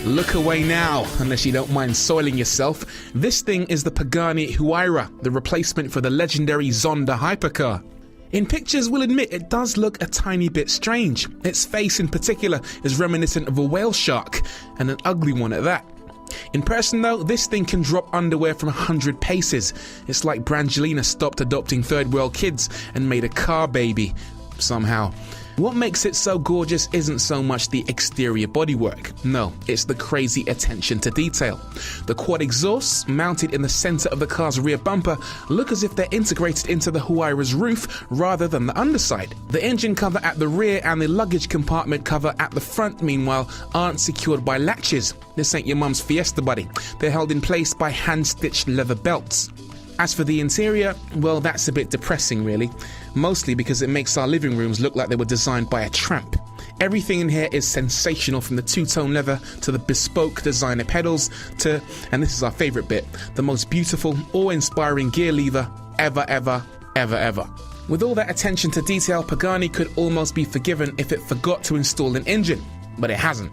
Look away now, unless you don't mind soiling yourself. This thing is the Pagani Huayra, the replacement for the legendary Zonda hypercar. In pictures, we'll admit it does look a tiny bit strange. Its face in particular is reminiscent of a whale shark, and an ugly one at that. In person though, this thing can drop underwear from 100 paces. It's like Brangelina stopped adopting third world kids and made a car baby, somehow. What makes it so gorgeous isn't so much the exterior bodywork. No, it's the crazy attention to detail. The quad exhausts, mounted in the center of the car's rear bumper, look as if they're integrated into the Huayra's roof rather than the underside. The engine cover at the rear and the luggage compartment cover at the front, meanwhile, aren't secured by latches. This ain't your mum's Fiesta, buddy. They're held in place by hand-stitched leather belts. As for the interior, well, that's a bit depressing really, mostly because it makes our living rooms look like they were designed by a tramp. Everything in here is sensational, from the two-tone leather to the bespoke designer pedals to, and this is our favourite bit, the most beautiful, awe-inspiring gear lever ever. With all that attention to detail, Pagani could almost be forgiven if it forgot to install an engine, but it hasn't.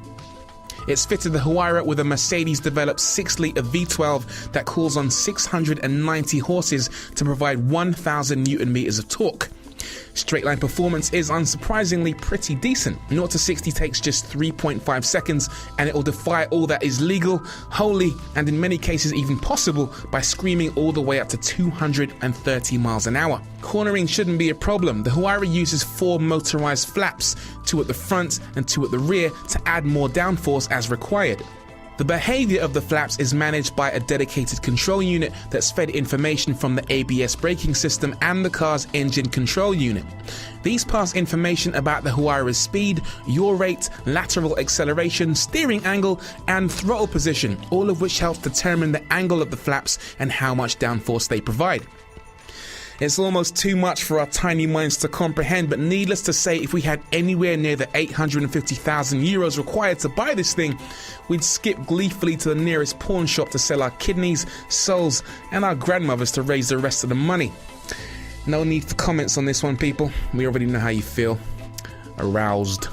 It's fitted the Huayra with a Mercedes-developed 6-litre V12 that calls on 690 horses to provide 1,000 Newton-meters of torque. Straight-line performance is unsurprisingly pretty decent. 0 to 60 takes just 3.5 seconds, and it will defy all that is legal, holy, and in many cases even possible by screaming all the way up to 230 miles an hour. Cornering shouldn't be a problem. The Huayra uses 4 motorized flaps, 2 at the front and 2 at the rear, to add more downforce as required. The behavior of the flaps is managed by a dedicated control unit that's fed information from the ABS braking system and the car's engine control unit. These pass information about the Huayra's speed, yaw rate, lateral acceleration, steering angle, and throttle position, all of which helps determine the angle of the flaps and how much downforce they provide. It's almost too much for our tiny minds to comprehend, but needless to say, if we had anywhere near the 850,000 euros required to buy this thing, we'd skip gleefully to the nearest pawn shop to sell our kidneys, souls, and our grandmothers to raise the rest of the money. No need for comments on this one, people. We already know how you feel. Aroused.